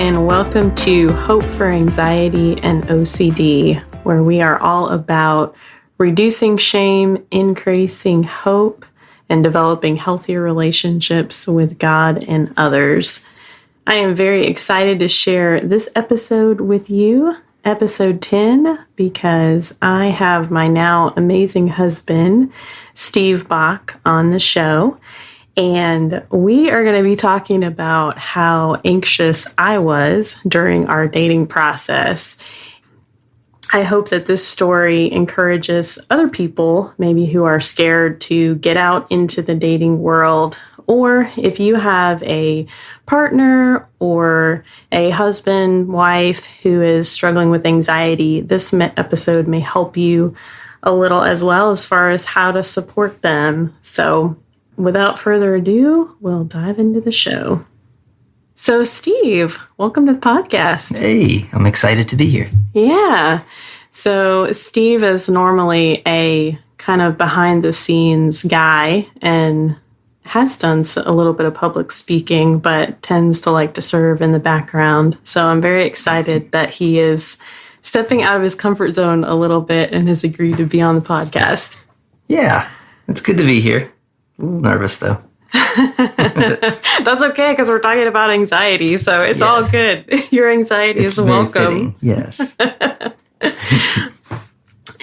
and welcome to Hope for Anxiety and OCD, where we are all about reducing shame, increasing hope, and developing healthier relationships with God and others. I am very excited to share this episode with you, episode 10, because I have my now amazing husband, Steve Bach, on the show. And we are going to be talking about how anxious I was during our dating process. I hope that this story encourages other people, maybe who are scared to get out into the dating world, or if you have a partner or a husband, wife who is struggling with anxiety, this episode may help you a little as well as far as how to support them. So without further ado, we'll dive into the show. So, Steve, welcome to the podcast. Hey, I'm excited to be here. Yeah. So, Steve is normally a kind of behind-the-scenes guy and has done a little bit of public speaking, but tends to like to serve in the background. So, I'm very excited that he is stepping out of his comfort zone a little bit and has agreed to be on the podcast. Yeah, it's good to be here. A little nervous, though. That's okay, because we're talking about anxiety, so it's all good. Your anxiety is welcome. Fitting. Yes.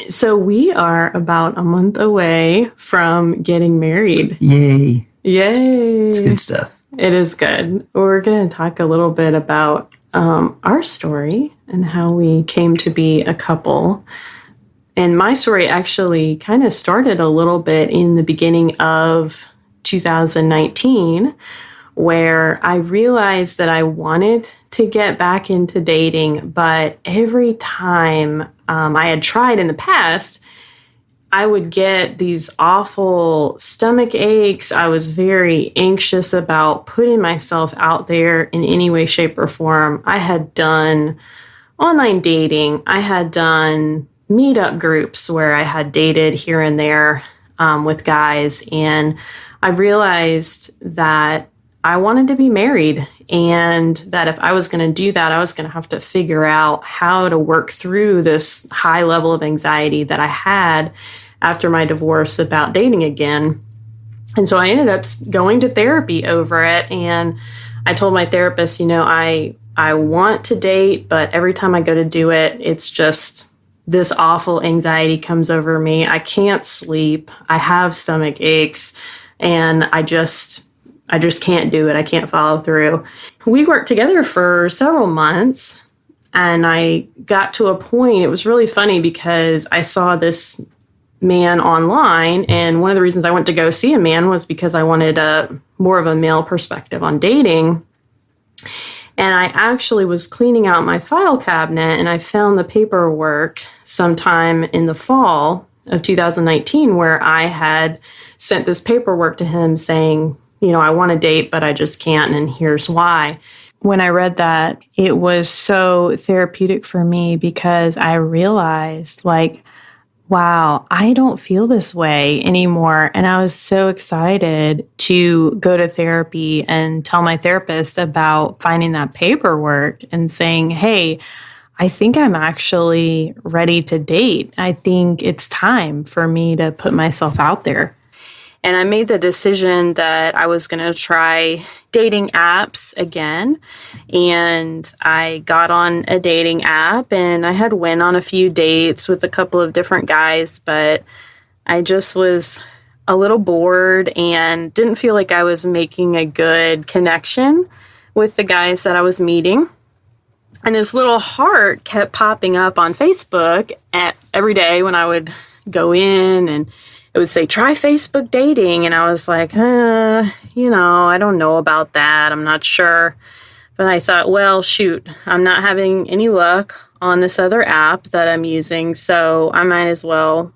So we are about a month away from getting married. Yay. Yay. It's good stuff. It is good. We're going to talk a little bit about our story and how we came to be a couple. And my story actually kind of started a little bit in the beginning of 2019, where I realized that I wanted to get back into dating, but every time I had tried in the past, I would get these awful stomach aches. I was very anxious about putting myself out there in any way, shape, or form. I had done online dating. I had done meetup groups where I had dated here and there with guys. And I realized that I wanted to be married, and that if I was going to do that, I was going to have to figure out how to work through this high level of anxiety that I had after my divorce about dating again. And so I ended up going to therapy over it. And I told my therapist, I want to date, but every time I go to do it, it's just this awful anxiety comes over me. I can't sleep. I have stomach aches, and I just can't do it. I can't follow through. We worked together for several months, and I got to a point, it was really funny because I saw this man online, and one of the reasons I went to go see a man was because I wanted more of a male perspective on dating. And I actually was cleaning out my file cabinet, and I found the paperwork sometime in the fall of 2019 where I had sent this paperwork to him saying, I want to date, but I just can't, and here's why. When I read that, it was so therapeutic for me because I realized, wow, I don't feel this way anymore. And I was so excited to go to therapy and tell my therapist about finding that paperwork and saying, hey, I think I'm actually ready to date. I think it's time for me to put myself out there. And I made the decision that I was going to try dating apps again. And I got on a dating app, and I had went on a few dates with a couple of different guys, but I just was a little bored and didn't feel like I was making a good connection with the guys that I was meeting. And this little heart kept popping up on Facebook every day when I would go in, and it would say, try Facebook dating. And I was like, I don't know about that. I'm not sure. But I thought, well, shoot, I'm not having any luck on this other app that I'm using, so I might as well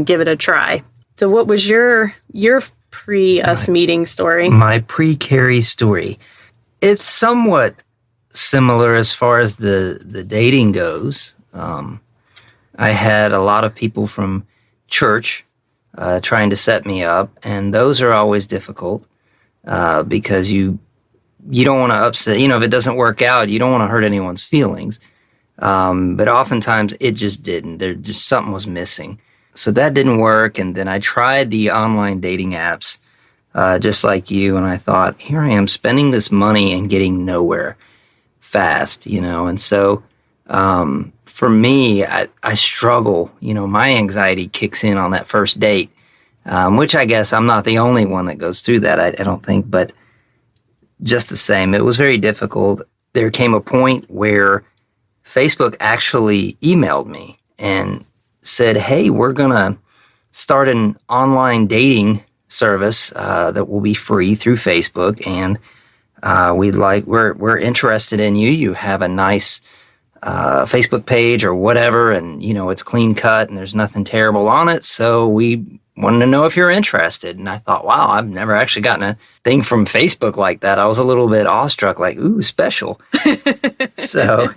give it a try. So what was your pre-us meeting story? My pre-Carrie story. It's somewhat similar as far as the dating goes. I had a lot of people from church trying to set me up, and those are always difficult because you you don't want to upset, if it doesn't work out, you don't want to hurt anyone's feelings. But oftentimes it just didn't. There just something was missing. So that didn't work. And then I tried the online dating apps, just like you. And I thought, here I am spending this money and getting nowhere fast, And so, for me, I struggle, my anxiety kicks in on that first date, which I guess I'm not the only one that goes through that. I don't think, but just the same, it was very difficult. There came a point where Facebook actually emailed me and said, hey, we're going to start an online dating service that will be free through Facebook. And we're interested in you. You have a nice Facebook page or whatever, and it's clean cut and there's nothing terrible on it. So we wanted to know if you're interested. And I thought, wow, I've never actually gotten a thing from Facebook like that. I was a little bit awestruck, like, ooh, special. So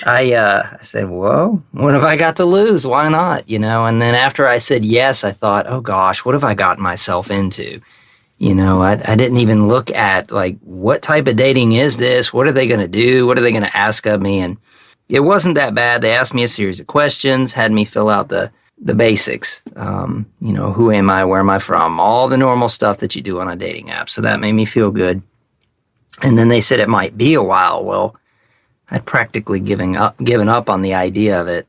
I said, well, what have I got to lose? Why not? And then after I said yes, I thought, oh gosh, what have I gotten myself into? I didn't even look at like, what type of dating is this? What are they going to do? What are they going to ask of me? And it wasn't that bad. They asked me a series of questions, had me fill out the basics. Who am I? Where am I from? All the normal stuff that you do on a dating app. So that made me feel good. And then they said it might be a while. Well, I'd practically given up on the idea of it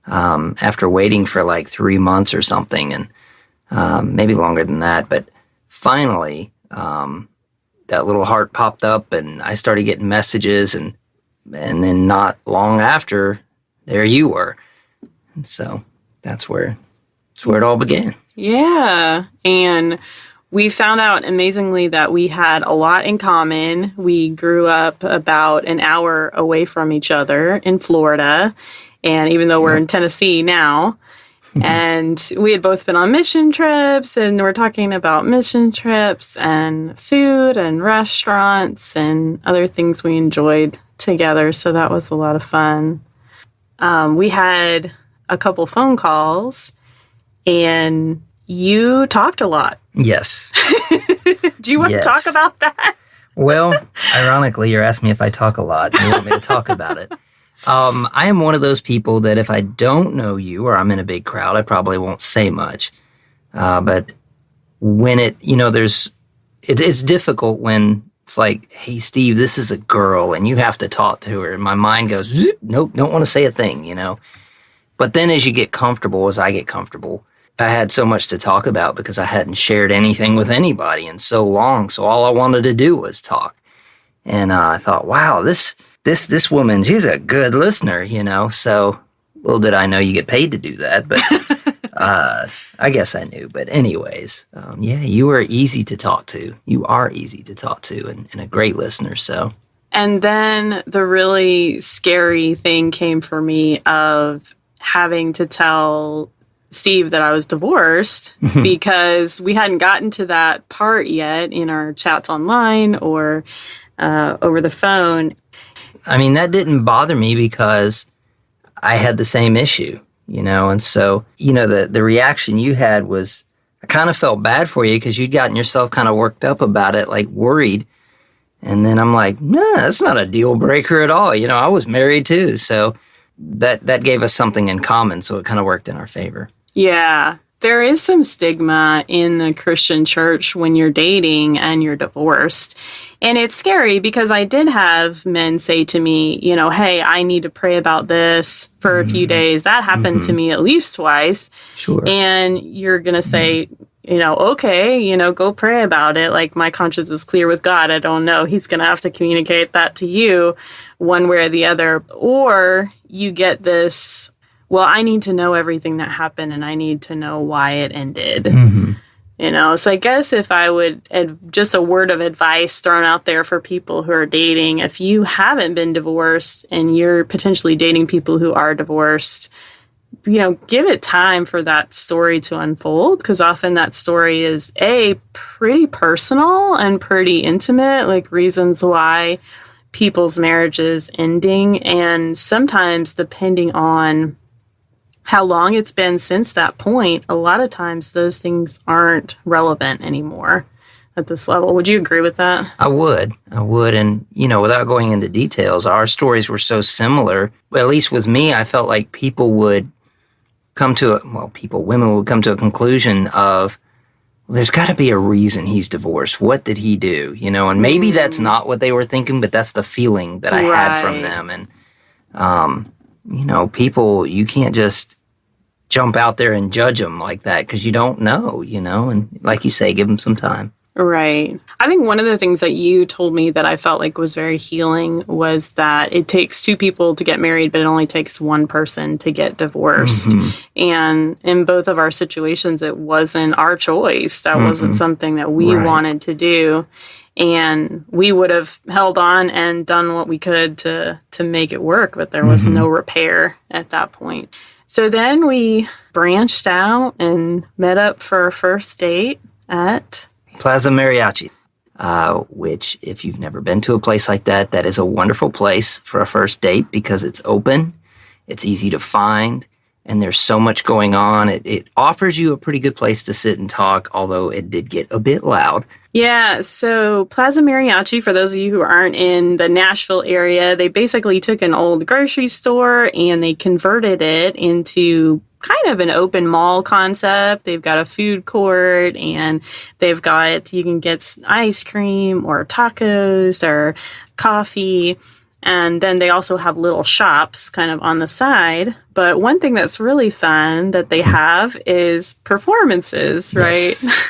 after waiting for like 3 months or something, and maybe longer than that. But finally, that little heart popped up, and I started getting messages, and then not long after, there you were. And so that's where it all began. Yeah. And we found out amazingly that we had a lot in common. We grew up about an hour away from each other in Florida. And even though we're in Tennessee now, and we had both been on mission trips, and we're talking about mission trips and food and restaurants and other things we enjoyed together. So that was a lot of fun. We had a couple phone calls, and you talked a lot. Yes. Do you want to talk about that? Well, ironically, you're asking me if I talk a lot. You want me to talk about it. I am one of those people that if I don't know you or I'm in a big crowd, I probably won't say much. But when it's difficult when it's like, hey, Steve, this is a girl and you have to talk to her. And my mind goes, zoop, nope, don't want to say a thing, But then as you get comfortable, as I get comfortable, I had so much to talk about because I hadn't shared anything with anybody in so long. So all I wanted to do was talk. And I thought, wow, this woman, she's a good listener, So little did I know you get paid to do that, but I guess I knew. But anyways, you are easy to talk to. You are easy to talk to and a great listener. So. And then the really scary thing came for me of having to tell Steve that I was divorced because we hadn't gotten to that part yet in our chats online or over the phone. I mean, that didn't bother me because I had the same issue, and so, the reaction you had was, I kind of felt bad for you because you'd gotten yourself kind of worked up about it, like worried. And then I'm like, nah, that's not a deal breaker at all. I was married too. So that gave us something in common. So it kind of worked in our favor. Yeah. There is some stigma in the Christian church when you're dating and you're divorced. And it's scary because I did have men say to me, hey, I need to pray about this for a few days. That happened to me at least twice. Sure. And you're going to say, okay, go pray about it. Like, my conscience is clear with God. I don't know. He's going to have to communicate that to you one way or the other. Or you get this, well, I need to know everything that happened and I need to know why it ended. So I guess if I would, just a word of advice thrown out there for people who are dating, if you haven't been divorced and you're potentially dating people who are divorced, give it time for that story to unfold, because often that story is pretty personal and pretty intimate, like reasons why people's marriage is ending. And sometimes depending on how long it's been since that point, a lot of times those things aren't relevant anymore. at this level. Would you agree with that? I would. And, without going into details, our stories were so similar. At least with me, I felt like women would come to a conclusion of, well, there's got to be a reason he's divorced. What did he do? And maybe that's not what they were thinking, but that's the feeling that I had from them. And, people, you can't just jump out there and judge them like that because you don't know, and like you say, give them some time. Right. I think one of the things that you told me that I felt like was very healing was that it takes two people to get married, but it only takes one person to get divorced. And in both of our situations, it wasn't our choice. That wasn't something that we wanted to do. And we would have held on and done what we could to make it work, but there was no repair at that point. So then we branched out and met up for our first date at Plaza Mariachi, which if you've never been to a place like that, that is a wonderful place for a first date because it's open, it's easy to find, and there's so much going on. It offers you a pretty good place to sit and talk, although it did get a bit loud. Yeah, so Plaza Mariachi, for those of you who aren't in the Nashville area, they basically took an old grocery store and they converted it into kind of an open mall concept. They've got a food court and you can get ice cream or tacos or coffee. And then they also have little shops kind of on the side. But one thing that's really fun that they have is performances, right? Yes.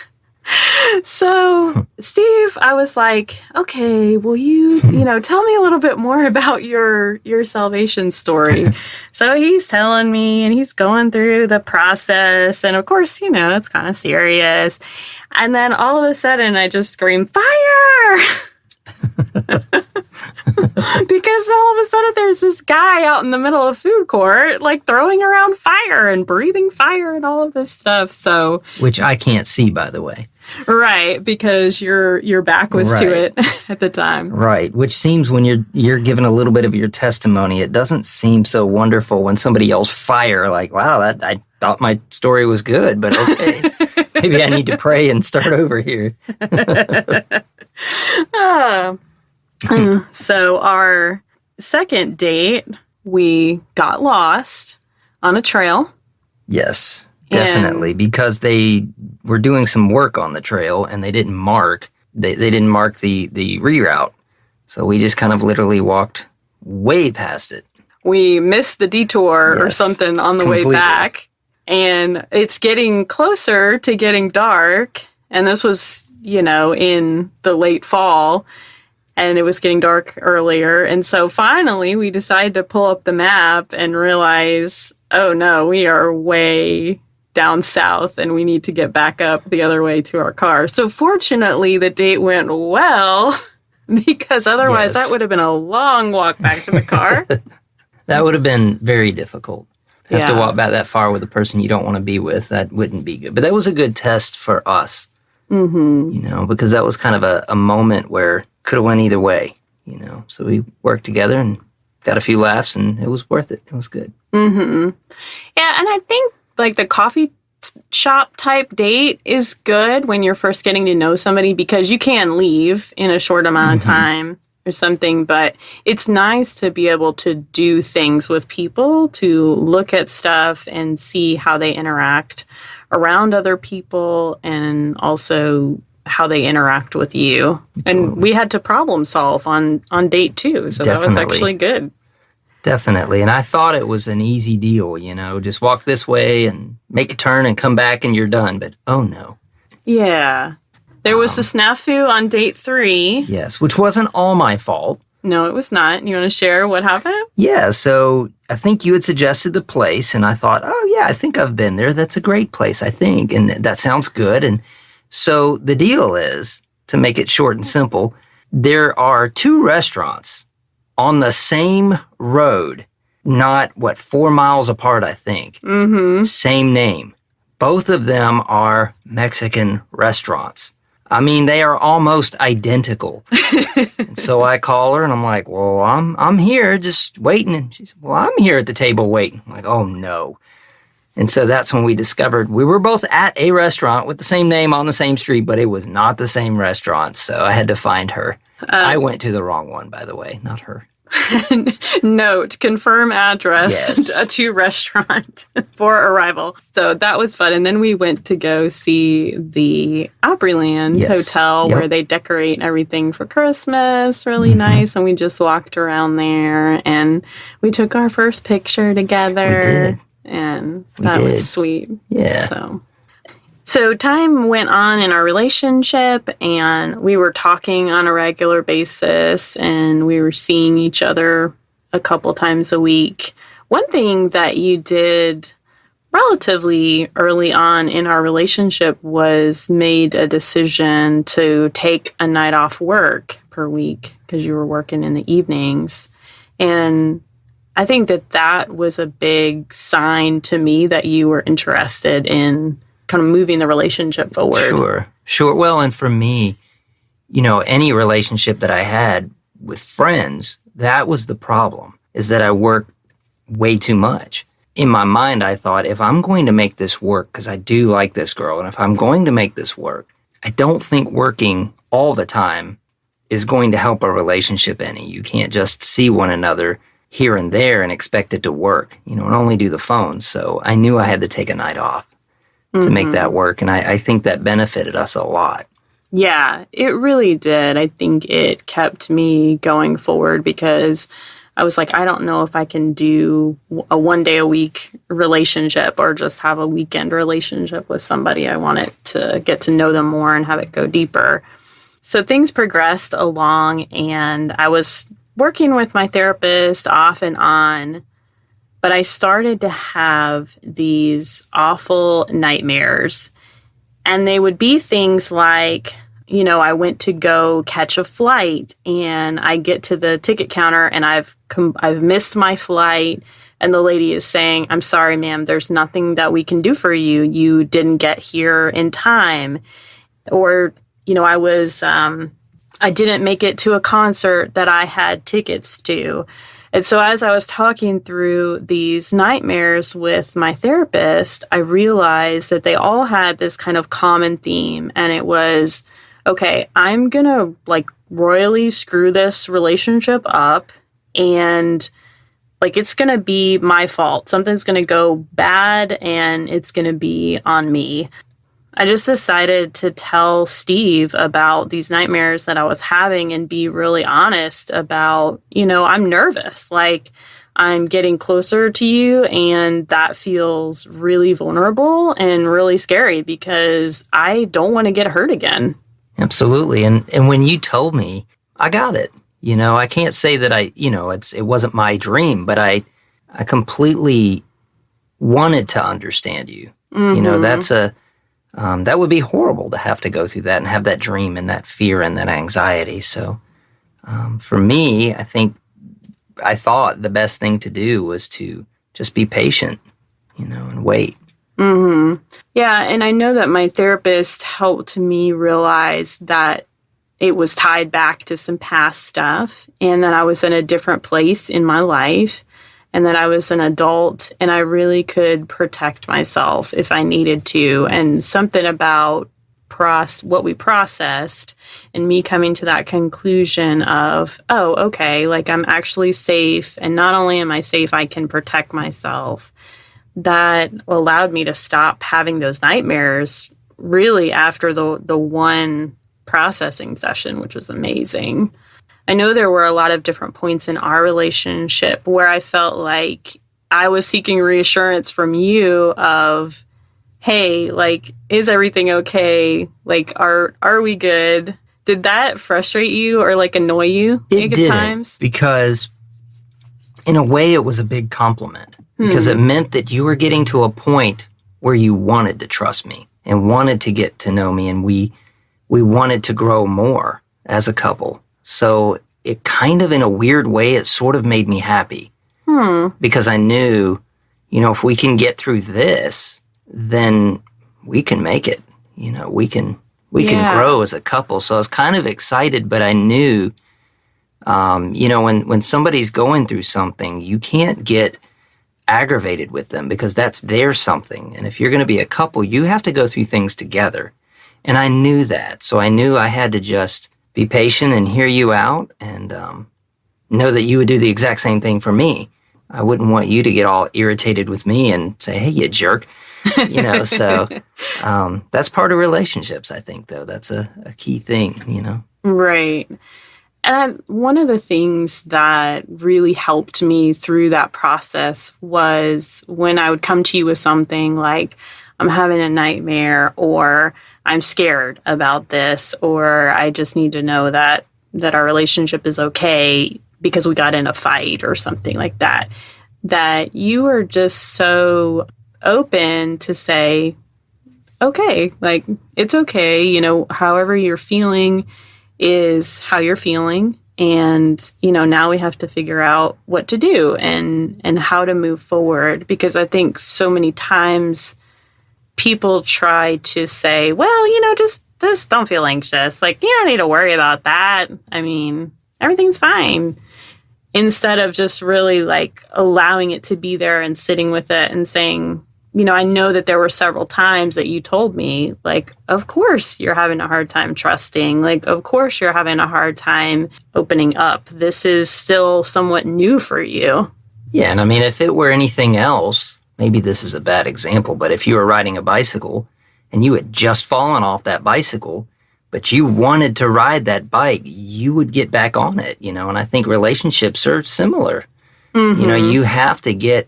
So, Steve, I was like, okay, will you tell me a little bit more about your salvation story? So he's telling me and he's going through the process. And of course, it's kind of serious. And then all of a sudden I just scream, fire! Because all of a sudden there's this guy out in the middle of food court, like throwing around fire and breathing fire and all of this stuff. So, which I can't see, by the way. Right, because your back was to it at the time. Right, which seems when you're giving a little bit of your testimony, it doesn't seem so wonderful when somebody yells fire. Like, wow, I thought my story was good, but okay, maybe I need to pray and start over here. So our second date, we got lost on a trail. Yes. Definitely, because they were doing some work on the trail and they didn't mark the reroute. So we just kind of literally walked way past it. We missed the detour or something on the way back. And it's getting closer to getting dark. And this was, in the late fall. And it was getting dark earlier. And so finally we decided to pull up the map and realize, oh no, we are way down south and we need to get back up the other way to our car. So fortunately the date went well because otherwise that would have been a long walk back to the car. That would have been very difficult. Have to walk back that far with a person you don't want to be with. That wouldn't be good. But that was a good test for us, because that was kind of a moment where could have went either way, So we worked together and got a few laughs and it was worth it. It was good. Yeah, and I think like the coffee shop type date is good when you're first getting to know somebody because you can leave in a short amount of time or something, but it's nice to be able to do things with people, to look at stuff and see how they interact around other people and also how they interact with you. Totally. And we had to problem solve on date 2, so that was actually good. Definitely. And I thought it was an easy deal, just walk this way and make a turn and come back and you're done. But oh no. Yeah. There was the snafu on date 3. Yes, which wasn't all my fault. No, it was not. You want to share what happened? Yeah, so I think you had suggested the place and I thought, oh yeah, I think I've been there. That's a great place, I think. And that sounds good. And so the deal is, to make it short and simple, there are 2 restaurants on the same road, not 4 miles apart, I think. Same name. Both of them are Mexican restaurants. I mean, they are almost identical. And so I call her and I'm like, well, I'm here just waiting. And she said, well, I'm here at the table waiting. I'm like, oh no. And so that's when we discovered we were both at a restaurant with the same name on the same street, but it was not the same restaurant. So I had to find her. I went to the wrong one, by the way, not her. Note, confirm address to restaurant for arrival. So that was fun. And then we went to go see the Opryland Hotel where they decorate everything for Christmas. Really nice. And we just walked around there and we took our first picture together. We did. And that was sweet. Yeah. So time went on in our relationship, and we were talking on a regular basis, and we were seeing each other a couple times a week. One thing that you did relatively early on in our relationship was made a decision to take a night off work per week because you were working in the evenings. And I think that was a big sign to me that you were interested in kind of moving the relationship forward. Sure. Well, and for me, any relationship that I had with friends, that was the problem, is that I worked way too much. In my mind, I thought, if I'm going to make this work, because I do like this girl, and if I'm going to make this work, I don't think working all the time is going to help a relationship any. You can't just see one another here and there and expect it to work, and only do the phone. So I knew I had to take a night off to make that work. And I think that benefited us a lot. Yeah, it really did. I think it kept me going forward because I was like, I don't know if I can do a 1 day a week relationship or just have a weekend relationship with somebody. I wanted to get to know them more and have it go deeper. So things progressed along, and I was working with my therapist off and on. But I started to have these awful nightmares. And they would be things like, I went to go catch a flight and I get to the ticket counter and I've missed my flight. And the lady is saying, I'm sorry, ma'am, there's nothing that we can do for you. You didn't get here in time. Or, I didn't make it to a concert that I had tickets to. And so as I was talking through these nightmares with my therapist, I realized that they all had this kind of common theme. And it was, okay, I'm going to royally screw this relationship up. And it's going to be my fault. Something's going to go bad and it's going to be on me. I just decided to tell Steve about these nightmares that I was having and be really honest about, I'm nervous. I'm getting closer to you, and that feels really vulnerable and really scary because I don't want to get hurt again. Absolutely. And when you told me, I got it. I can't say that it wasn't my dream, but I completely wanted to understand you. That's that would be horrible to have to go through that and have that dream and that fear and that anxiety. So for me, I thought the best thing to do was to just be patient, and wait. Mm-hmm. Yeah, and I know that my therapist helped me realize that it was tied back to some past stuff and that I was in a different place in my life. And that I was an adult and I really could protect myself if I needed to. And something about what we processed and me coming to that conclusion of, oh, okay, I'm actually safe. And not only am I safe, I can protect myself. That allowed me to stop having those nightmares really after the one processing session, which was amazing. I know there were a lot of different points in our relationship where I felt like I was seeking reassurance from you of, hey, is everything okay? Are we good? Did that frustrate you or annoy you at times? Because in a way it was a big compliment because it meant that you were getting to a point where you wanted to trust me and wanted to get to know me, and we wanted to grow more as a couple. So it kind of, in a weird way, it sort of made me happy because I knew, if we can get through this, then we can make it. We can grow as a couple. So I was kind of excited, but I knew, when somebody's going through something, you can't get aggravated with them because that's their something. And if you're going to be a couple, you have to go through things together. And I knew that. So I knew I had to just be patient and hear you out and know that you would do the exact same thing for me. I wouldn't want you to get all irritated with me and say, hey, you jerk. So that's part of relationships, I think, though. That's a key thing, Right. And one of the things that really helped me through that process was when I would come to you with something like, I'm having a nightmare, or I'm scared about this, or I just need to know that our relationship is okay because we got in a fight or something like that, that you are just so open to say, okay, like, it's okay, however you're feeling is how you're feeling. And, now we have to figure out what to do and how to move forward. Because I think so many times people try to say, well, just don't feel anxious. Like, you don't need to worry about that. I mean, everything's fine. Instead of just really like allowing it to be there and sitting with it and saying, I know that there were several times that you told me, like, of course you're having a hard time trusting. Like, of course you're having a hard time opening up. This is still somewhat new for you. Yeah, and I mean, if it were anything else, maybe this is a bad example, but if you were riding a bicycle and you had just fallen off that bicycle, but you wanted to ride that bike, you would get back on it, and I think relationships are similar. Mm-hmm. You have to get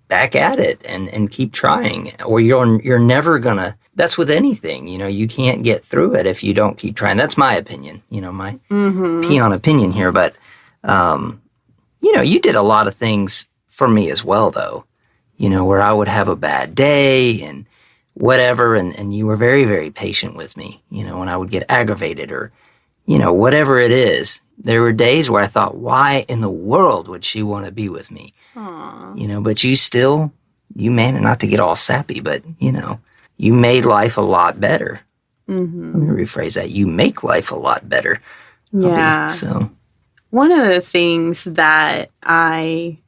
back at it and keep trying, or you're never gonna. That's with anything, you can't get through it if you don't keep trying. That's my opinion, my peon opinion here. But you did a lot of things for me as well, though. Where I would have a bad day and whatever, and you were very, very patient with me. When I would get aggravated or whatever it is. There were days where I thought, why in the world would she want to be with me? Aww. But you managed not to get all sappy, but, you made life a lot better. Mm-hmm. Let me rephrase that. You make life a lot better. Yeah. So one of the things that I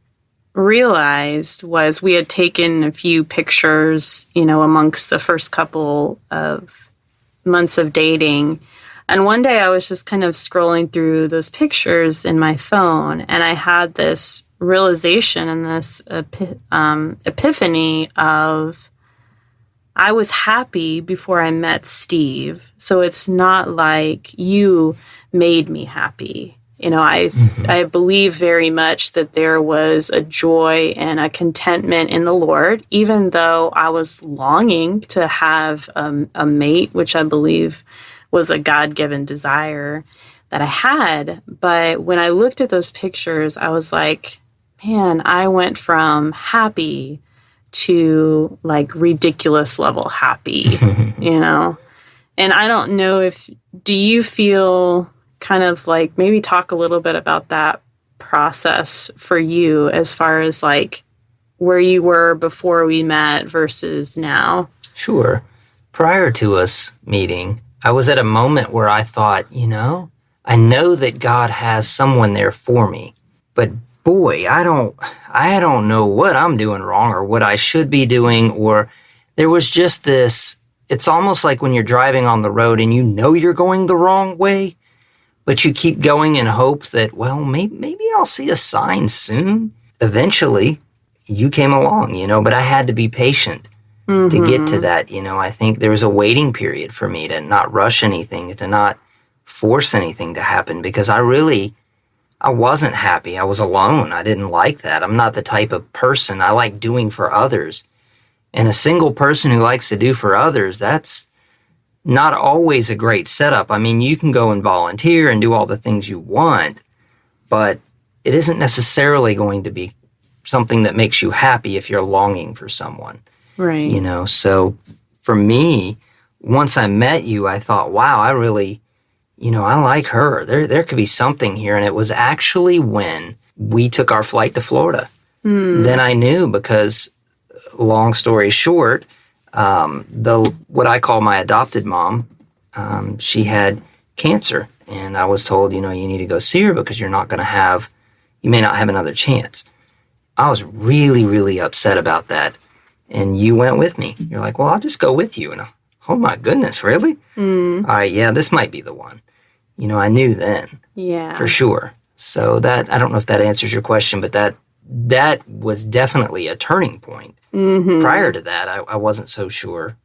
realized was we had taken a few pictures, amongst the first couple of months of dating. And one day I was just kind of scrolling through those pictures in my phone, and I had this realization and this epiphany of I was happy before I met Steve. So it's not like you made me happy. I believe very much that there was a joy and a contentment in the Lord, even though I was longing to have a mate, which I believe was a God-given desire that I had. But when I looked at those pictures, I was like, man, I went from happy to like ridiculous level happy, And I don't know do you feel kind of like, maybe talk a little bit about that process for you as far as like where you were before we met versus now? Sure. Prior to us meeting, I was at a moment where I thought, I know that God has someone there for me, but boy, I don't know what I'm doing wrong or what I should be doing. Or there was just this, it's almost like when you're driving on the road and you're going the wrong way, but you keep going in hope that, well, maybe I'll see a sign soon. Eventually, you came along, but I had to be patient. Mm-hmm. To get to that, I think there was a waiting period for me to not rush anything, to not force anything to happen, because I wasn't happy. I was alone. I didn't like that. I'm not the type of person I like doing for others. And a single person who likes to do for others, that's not always a great setup. I mean, you can go and volunteer and do all the things you want, but it isn't necessarily going to be something that makes you happy if you're longing for someone. Right. So for me, once I met you, I thought, wow, I really, I like her. There could be something here. And it was actually when we took our flight to Florida. Then I knew, because long story short, what I call my adopted mom, she had cancer. And I was told, you need to go see her because you may not have another chance. I was really, really upset about that. And you went with me. You're like, well, I'll just go with you. And oh my goodness, really? All right, yeah, this might be the one. I knew then. Yeah. For sure. So that, I don't know if that answers your question, but that was definitely a turning point. Mm-hmm. Prior to that, I wasn't so sure.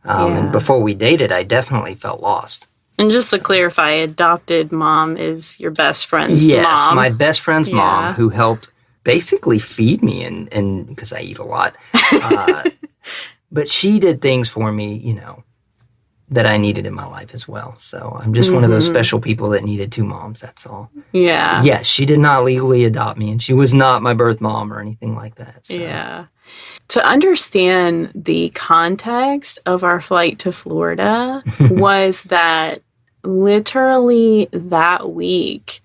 And before we dated, I definitely felt lost. And just to clarify, adopted mom is your best friend's mom. Yes, my best friend's mom, who helped basically feed me, and because I eat a lot. But she did things for me, that I needed in my life as well. So I'm just one of those special people that needed two moms, that's all. Yeah. Yes, she did not legally adopt me, and she was not my birth mom or anything like that. So. Yeah. To understand the context of our flight to Florida was that literally that week,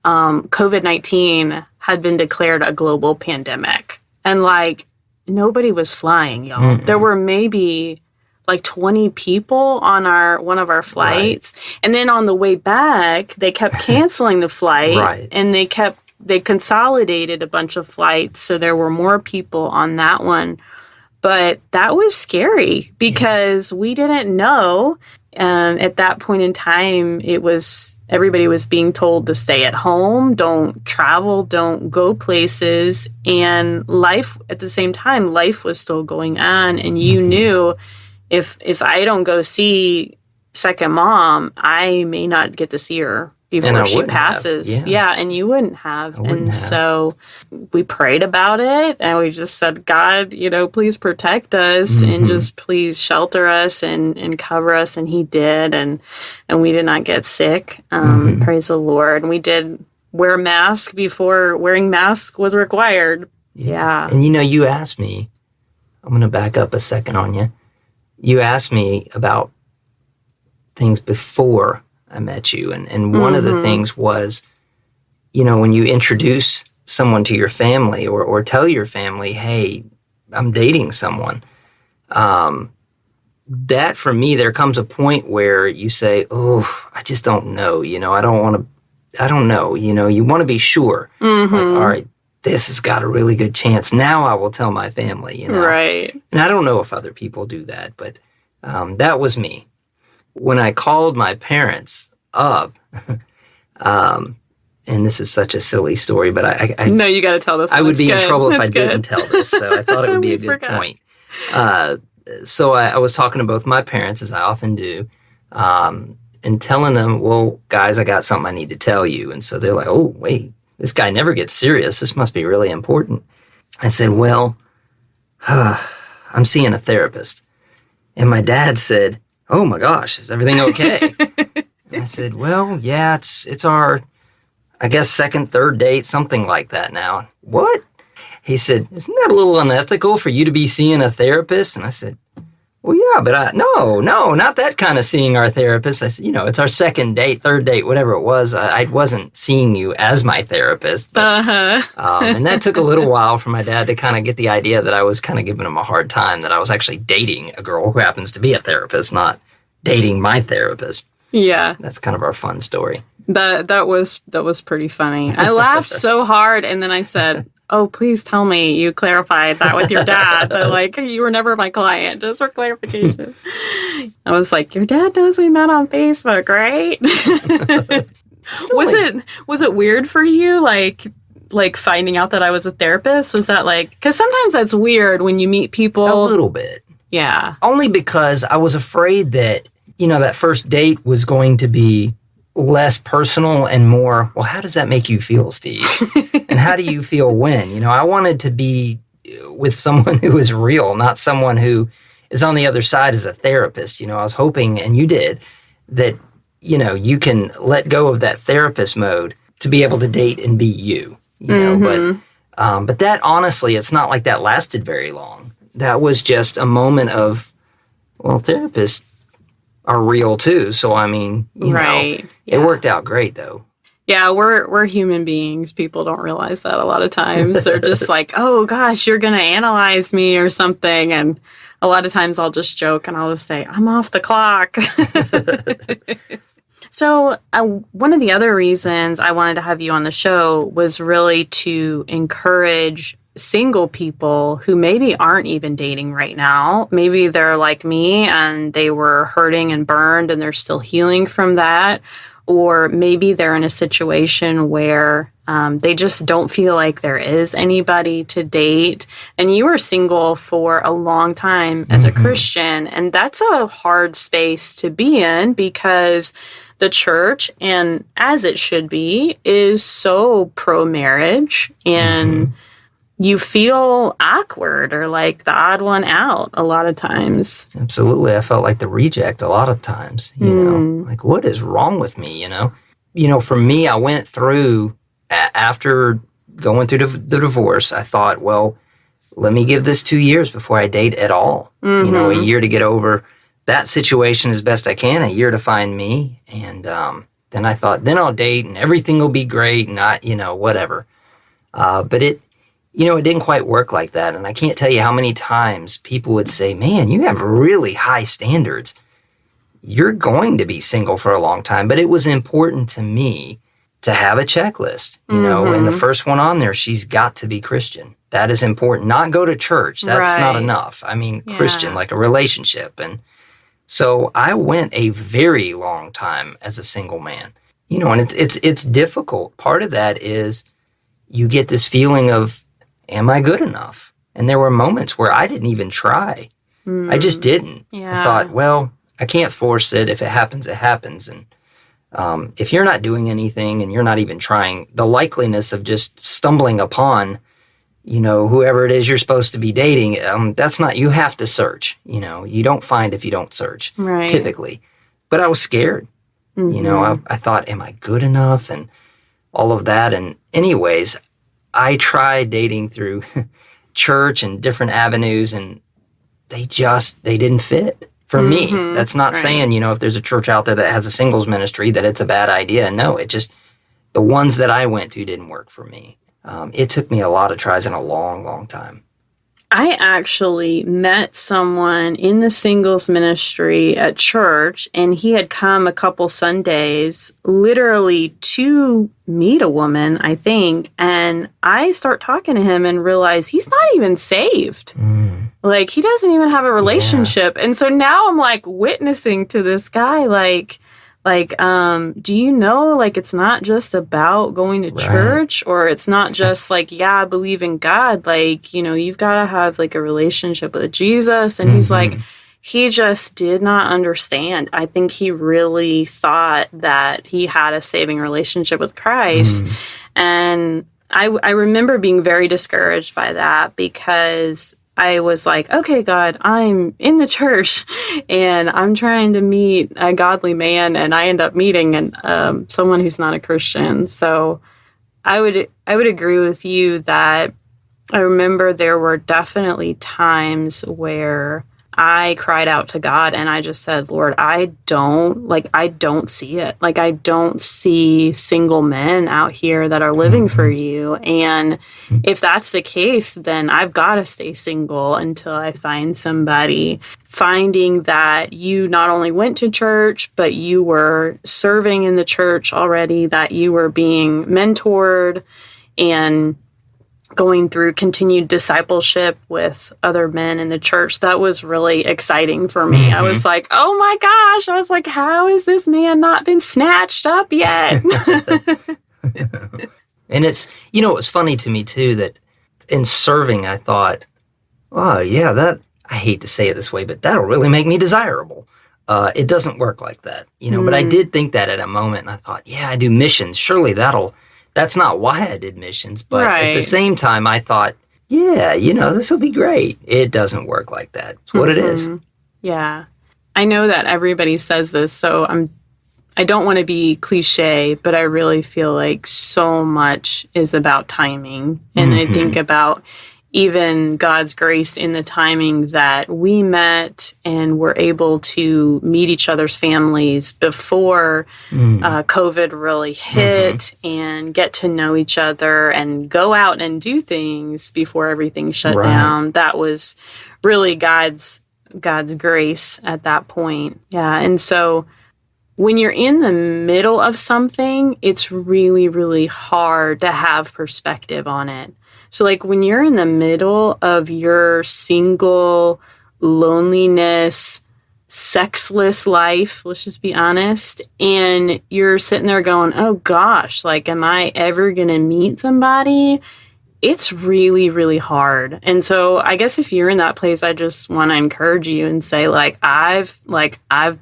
COVID-19 had been declared a global pandemic. And nobody was flying, y'all. There were maybe 20 people on one of our flights. Right. And then on the way back, they kept canceling the flight. Right. And they consolidated a bunch of flights, so there were more people on that one. But that was scary because we didn't know. At that point in time, everybody was being told to stay at home, don't travel, don't go places. And life, at the same time, life was still going on. And you knew if I don't go see second mom, I may not get to see her before she passes. Yeah, and you wouldn't have. So we prayed about it, and we just said, God, please protect us and just please shelter us and cover us. And he did, and we did not get sick. Praise the Lord. And we did wear masks before wearing masks was required. Yeah. And you asked me, I'm going to back up a second on you. You asked me about things before I met you. And one of the things was, when you introduce someone to your family or tell your family, hey, I'm dating someone, that for me, there comes a point where you say, oh, I just don't know. I don't know. You want to be sure. All right, this has got a really good chance. Now I will tell my family, Right. And I don't know if other people do that, but that was me. When I called my parents up, and this is such a silly story, but I no, you got to tell this. I would be in trouble if I didn't tell this, so I thought it would be a good point. So I was talking to both my parents, as I often do, and telling them, well, guys, I got something I need to tell you. And so they're like, oh, wait, this guy never gets serious. This must be really important. I said, well, I'm seeing a therapist. And my dad said, oh my gosh, is everything okay? And I said, well, yeah, it's our, I guess, second, third date, something like that now. What? He said, isn't that a little unethical for you to be seeing a therapist? And I said, well, yeah, but no, not that kind of seeing our therapist. I said, it's our second date, third date, whatever it was. I wasn't seeing you as my therapist. But, and that took a little while for my dad to kind of get the idea that I was kind of giving him a hard time, that I was actually dating a girl who happens to be a therapist, not dating my therapist. Yeah. That's kind of our fun story. That was pretty funny. I laughed so hard, and then I said, oh, please tell me you clarified that with your dad. That, you were never my client, just for clarification. I was like, your dad knows we met on Facebook, right? Was it weird for you, like finding out that I was a therapist? Was that because sometimes that's weird when you meet people. A little bit. Yeah. Only because I was afraid that, that first date was going to be less personal and more, well, how does that make you feel, Steve? And how do you feel when? I wanted to be with someone who is real, not someone who is on the other side as a therapist. I was hoping, and you did, that, you can let go of that therapist mode to be able to date and be you, but that, honestly, it's not like that lasted very long. That was just a moment of, well, therapists are real too. So, right. It worked out great though. Yeah, we're human beings. People don't realize that a lot of times. They're just like, oh gosh, you're going to analyze me or something. And a lot of times I'll just joke and I'll just say, I'm off the clock. So one of the other reasons I wanted to have you on the show was really to encourage single people who maybe aren't even dating right now. Maybe they're like me and they were hurting and burned and they're still healing from that. Or maybe they're in a situation where they just don't feel like there is anybody to date. And you were single for a long time as a Christian. And that's a hard space to be in because the church, and as it should be, is so pro-marriage. And you feel awkward or like the odd one out a lot of times. Absolutely. I felt like the reject a lot of times, you know, like what is wrong with me, you know? You know, for me, I went through, after going through the divorce, I thought, well, let me give this 2 years before I date at all. You know, a year to get over that situation as best I can, a year to find me. And then I thought, then I'll date and everything will be great and not, you know, whatever. But it didn't quite work like that. And I can't tell you how many times people would say, man, you have really high standards. You're going to be single for a long time. But it was important to me to have a checklist, you know, and the first one on there, she's got to be Christian. That is important. Not go to church. That's not enough. I mean, Christian, like a relationship. And so I went a very long time as a single man, you know, and it's difficult. Part of that is you get this feeling of, am I good enough? And there were moments where I didn't even try. I just didn't. Yeah. I thought, well, I can't force it. If it happens, it happens. And if you're not doing anything and you're not even trying, the likeliness of just stumbling upon, you know, whoever it is you're supposed to be dating, that's not, you have to search. You know, you don't find if you don't search, typically. But I was scared. You know, I thought, am I good enough? And all of that. And anyways, I tried dating through church and different avenues, and they didn't fit for me. That's not saying, you know, if there's a church out there that has a singles ministry that it's a bad idea. No, the ones that I went to didn't work for me. It took me a lot of tries and a long, long time. I actually met someone in the singles ministry at church, and he had come a couple Sundays literally to meet a woman, I think. And I start talking to him and realize he's not even saved. Like, he doesn't even have a relationship. And so now I'm like witnessing to this guy, like, do you know, like, it's not just about going to church, or it's not just like, yeah, I believe in God. Like, you know, you've got to have like a relationship with Jesus. And he's like, he just did not understand. I think he really thought that he had a saving relationship with Christ. And I remember being very discouraged by that, because I was like, okay, God, I'm in the church and I'm trying to meet a godly man, and I end up meeting someone who's not a Christian. So I would agree with you that I remember there were definitely times where I cried out to God and I just said, Lord, I don't see it. Like, I don't see single men out here that are living for you. And if that's the case, then I've got to stay single until I find somebody. Finding that you not only went to church, but you were serving in the church already, that you were being mentored and going through continued discipleship with other men in the church, that was really exciting for me. I was like, oh my gosh. I was like, how has this man not been snatched up yet? And it's, you know, it was funny to me too, that in serving, I thought, oh yeah, I hate to say it this way, but that'll really make me desirable. It doesn't work like that, you know, but I did think that at a moment, and I thought, yeah, I do missions. Surely that's not why I did missions. But at the same time, I thought, yeah, you know, this will be great. It doesn't work like that. It's what it is. Yeah. I know that everybody says this, so I don't want to be cliche, but I really feel like so much is about timing. And I think about even God's grace in the timing that we met and were able to meet each other's families before COVID really hit and get to know each other and go out and do things before everything shut down. That was really God's grace at that point. Yeah. And so when you're in the middle of something, it's really, really hard to have perspective on it. So, like, when you're in the middle of your single loneliness, sexless life, let's just be honest, and you're sitting there going, oh gosh, like, am I ever going to meet somebody? It's really, really hard. And so I guess if you're in that place, I just want to encourage you and say, I've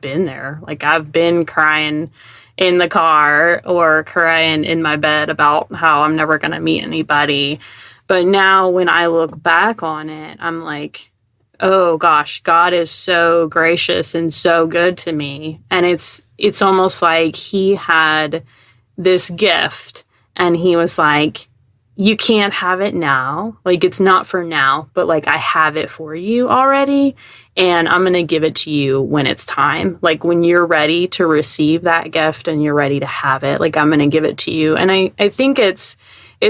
been there. Like, I've been crying in the car or crying in my bed about how I'm never going to meet anybody. But now when I look back on it, I'm like, oh gosh, God is so gracious and so good to me. And it's almost like he had this gift and he was like, you can't have it now. Like, it's not for now, but like, I have it for you already. And I'm going to give it to you when it's time. Like, when you're ready to receive that gift and you're ready to have it, like, I'm going to give it to you. And I think it's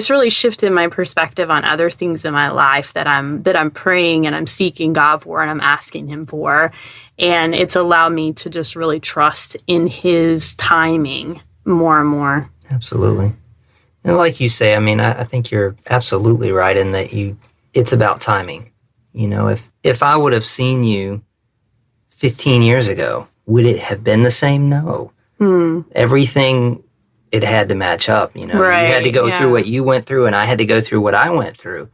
really shifted my perspective on other things in my life that I'm praying and I'm seeking God for and I'm asking him for. And it's allowed me to just really trust in his timing more and more. Absolutely. And like you say, I mean, I think you're absolutely right in that it's about timing. You know, if I would have seen you 15 years ago, would it have been the same? No. Everything, it had to match up, you know. Right, you had to go through what you went through, and I had to go through what I went through.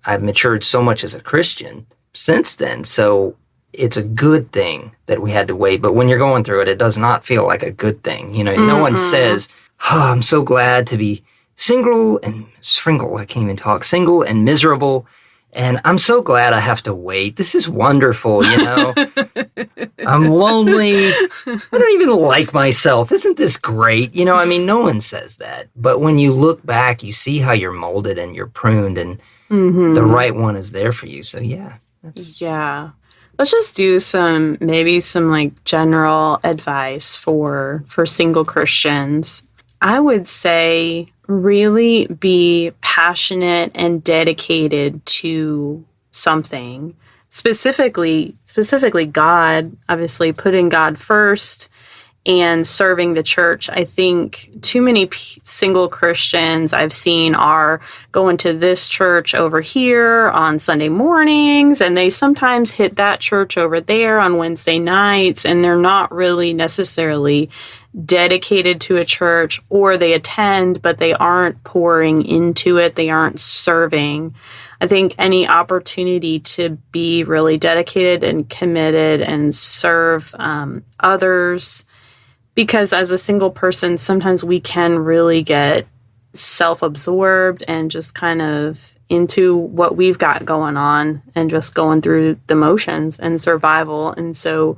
I've matured so much as a Christian since then, so it's a good thing that we had to wait. But when you're going through it, it does not feel like a good thing. You know, no one says, oh, I'm so glad to be single and single and miserable. And I'm so glad I have to wait. This is wonderful, you know. I'm lonely. I don't even like myself. Isn't this great? You know, I mean, no one says that. But when you look back, you see how you're molded and you're pruned and the right one is there for you. So, yeah. Yeah. Let's just do some like general advice for single Christians. I would say really be passionate and dedicated to something. Specifically God, obviously putting God first and serving the church. I think too many single Christians I've seen are going to this church over here on Sunday mornings, and they sometimes hit that church over there on Wednesday nights, and they're not really necessarily dedicated to a church, or they attend, but they aren't pouring into it. They aren't serving. I think any opportunity to be really dedicated and committed and serve others, because as a single person, sometimes we can really get self-absorbed and just kind of into what we've got going on and just going through the motions and survival. And so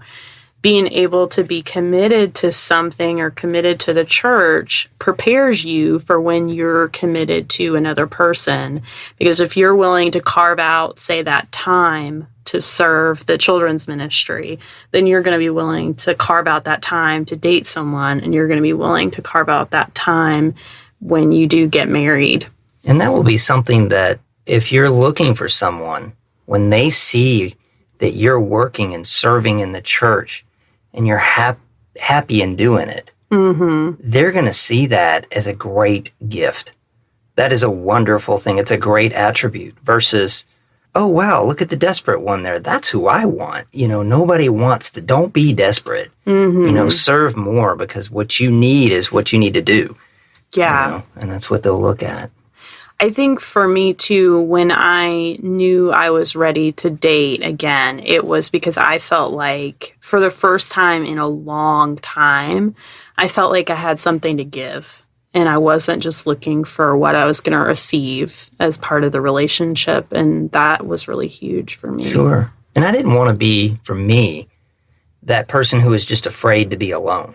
being able to be committed to something or committed to the church prepares you for when you're committed to another person. Because if you're willing to carve out, say, that time to serve the children's ministry, then you're going to be willing to carve out that time to date someone, and you're going to be willing to carve out that time when you do get married. And that will be something that if you're looking for someone, when they see that you're working and serving in the church and you're happy in doing it, they're going to see that as a great gift. That is a wonderful thing. It's a great attribute versus, oh, wow, look at the desperate one there. That's who I want. You know, nobody wants to. Don't be desperate. You know, serve more, because what you need is what you need to do. Yeah. You know, and that's what they'll look at. I think for me too, when I knew I was ready to date again, it was because I felt like for the first time in a long time, I felt like I had something to give. And I wasn't just looking for what I was going to receive as part of the relationship. And that was really huge for me. Sure. And I didn't want to be, for me, that person who is just afraid to be alone.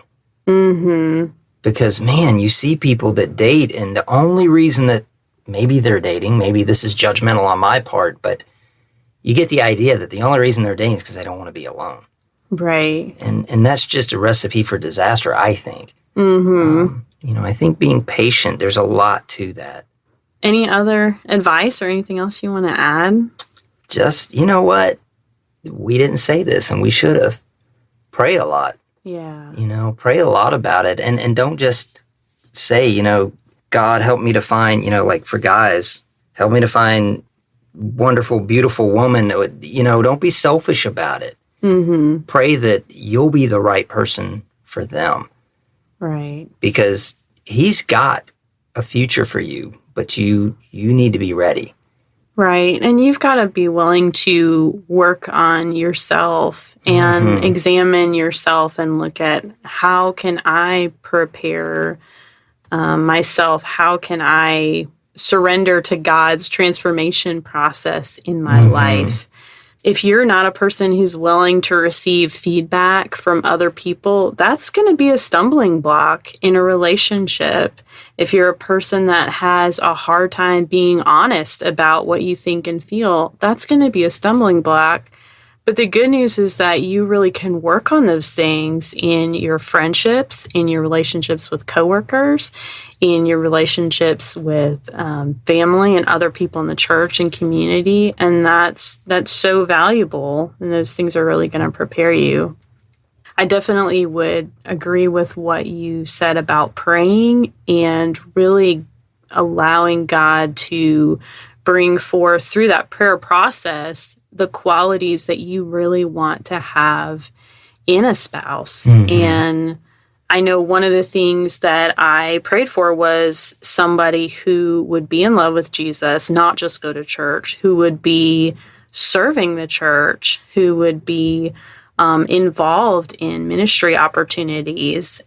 Because, man, you see people that date, and the only reason that maybe they're dating, maybe this is judgmental on my part, but you get the idea that the only reason they're dating is because they don't want to be alone. Right. And that's just a recipe for disaster, I think. You know, I think being patient, there's a lot to that. Any other advice or anything else you want to add? Just, you know what? We didn't say this, and we should have. Pray a lot. Yeah. You know, pray a lot about it. And don't just say, you know, God, help me to find, you know, like for guys, Help me to find wonderful, beautiful woman. Don't be selfish about it. Mm-hmm. Pray that you'll be the right person for them. Right. Because he's got a future for you, but you need to be ready. Right. And you've got to be willing to work on yourself and examine yourself and look at how can I prepare myself? How can I surrender to God's transformation process in my life? If you're not a person who's willing to receive feedback from other people, that's going to be a stumbling block in a relationship. If you're a person that has a hard time being honest about what you think and feel, that's going to be a stumbling block. But the good news is that you really can work on those things in your friendships, in your relationships with coworkers, in your relationships with family and other people in the church and community. And that's so valuable. And those things are really going to prepare you. I definitely would agree with what you said about praying and really allowing God to bring forth through that prayer process the qualities that you really want to have in a spouse. And I know one of the things that I prayed for was somebody who would be in love with Jesus, not just go to church, who would be serving the church, who would be involved in ministry opportunities,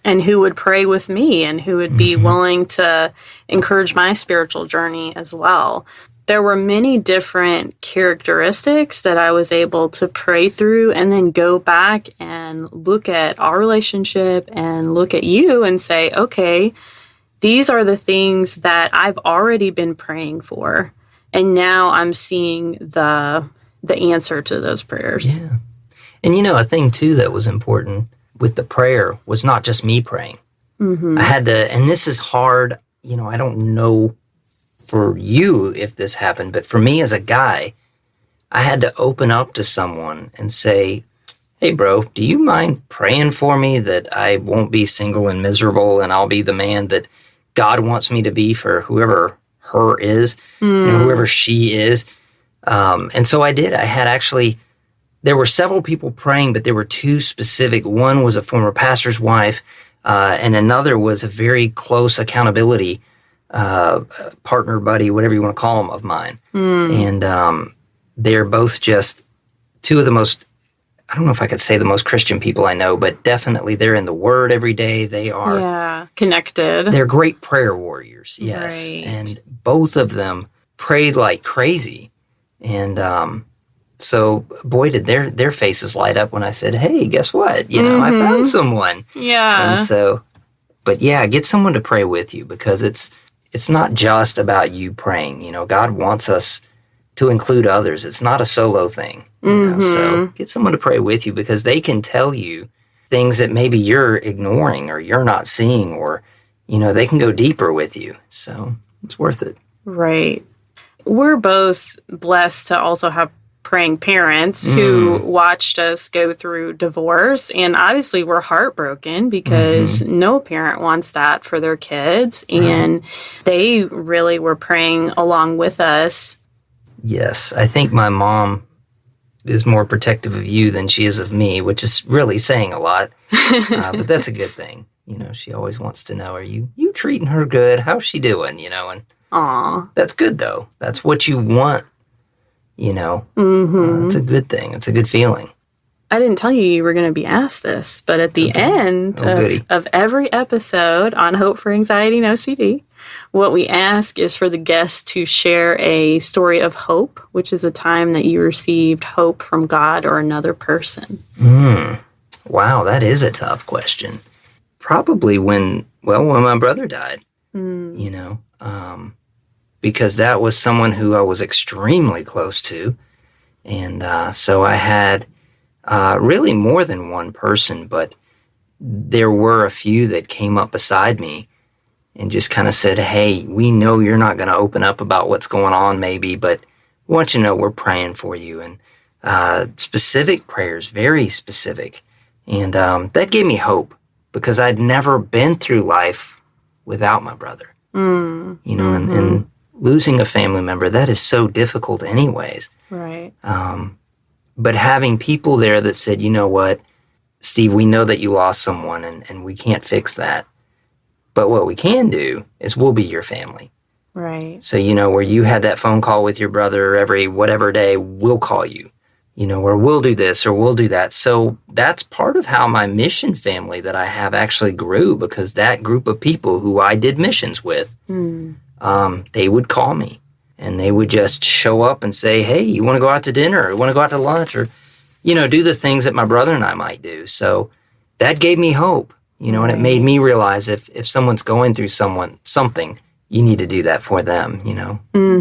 and who would pray with me and who would be willing to encourage my spiritual journey as well. There were many different characteristics that I was able to pray through and then go back and look at our relationship and look at you and say, okay, these are the things that I've already been praying for. And now I'm seeing the answer to those prayers. Yeah. And a thing too that was important with the prayer was not just me praying. I had to, and this is hard, I don't know for you if this happened, but for me as a guy, I had to open up to someone and say, hey bro, do you mind praying for me that I won't be single and miserable and I'll be the man that God wants me to be for whoever her is, whoever she is. And so I did. I had actually, there were several people praying, but there were two specific. One was a former pastor's wife, and another was a very close accountability partner, buddy, whatever you want to call them, of mine. And they're both just two of the most, I don't know if I could say the most Christian people I know, but definitely they're in the Word every day. They are connected. They're great prayer warriors, yes. Right. And both of them prayed like crazy. And so, boy, did their faces light up when I said, hey, guess what? I found someone. Yeah. And so, but yeah, get someone to pray with you because it's not just about you praying. God wants us to include others. It's not a solo thing. So get someone to pray with you because they can tell you things that maybe you're ignoring or you're not seeing, or, they can go deeper with you. So it's worth it. Right. We're both blessed to also have praying parents who watched us go through divorce. And obviously we're heartbroken because no parent wants that for their kids. Right. And they really were praying along with us. Yes. I think my mom is more protective of you than she is of me, which is really saying a lot. But that's a good thing. She always wants to know, are you treating her good? How's she doing? And Aw. That's good, though. That's what you want. It's a good thing. It's a good feeling. I didn't tell you were going to be asked this, but at the end of every episode on Hope for Anxiety and OCD, what we ask is for the guests to share a story of hope, which is a time that you received hope from God or another person. Wow, that is a tough question. Probably when my brother died, because that was someone who I was extremely close to. And so I had really more than one person, but there were a few that came up beside me and just kind of said, hey, we know you're not going to open up about what's going on maybe, but we want you to know we're praying for you. And specific prayers, very specific. And that gave me hope because I'd never been through life without my brother. And losing a family member, that is so difficult anyways. Right. But having people there that said, you know what, Steve, we know that you lost someone and we can't fix that. But what we can do is we'll be your family. Right. So, where you had that phone call with your brother every whatever day, we'll call you, or we'll do this or we'll do that. So that's part of how my mission family that I have actually grew, because that group of people who I did missions with, they would call me and they would just show up and say, hey, you want to go out to dinner or you want to go out to lunch or, do the things that my brother and I might do. So that gave me hope, and it made me realize if someone's going through something, you need to do that for them,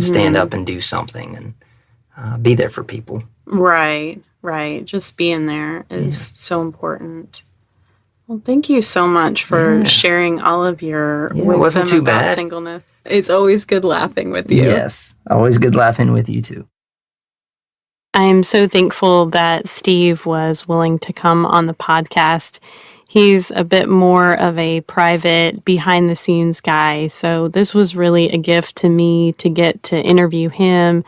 stand up and do something and be there for people. Right. Just being there is so important. Well, thank you so much for sharing all of your wisdom about singleness. It's always good laughing with you. Yes, always good laughing with you too. I am so thankful that Steve was willing to come on the podcast. He's a bit more of a private, behind-the-scenes guy, so this was really a gift to me to get to interview him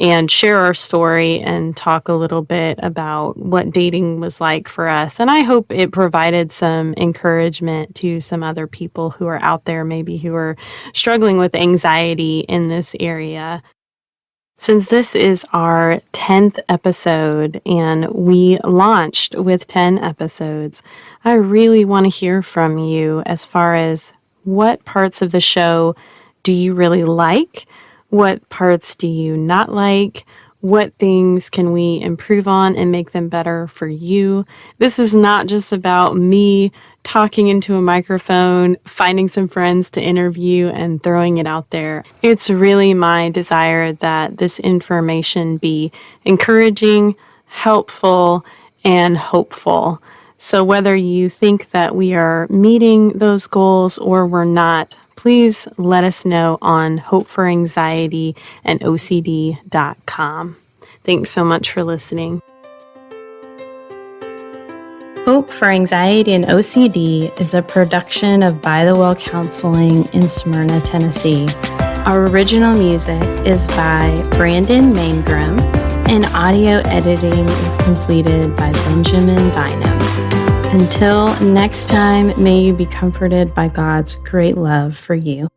and share our story and talk a little bit about what dating was like for us. And I hope it provided some encouragement to some other people who are out there, maybe who are struggling with anxiety in this area. Since this is our 10th episode and we launched with 10 episodes, I really want to hear from you as far as what parts of the show do you really like? What parts do you not like? What things can we improve on and make them better for you? This is not just about me talking into a microphone, finding some friends to interview and throwing it out there. It's really my desire that this information be encouraging, helpful, and hopeful. So whether you think that we are meeting those goals or we're not, please let us know on hopeforanxiety.ocd.com. Thanks so much for listening. Hope for Anxiety and OCD is a production of By the Well Counseling in Smyrna, Tennessee. Our original music is by Brandon Mangrum, and audio editing is completed by Benjamin Bynum. Until next time, may you be comforted by God's great love for you.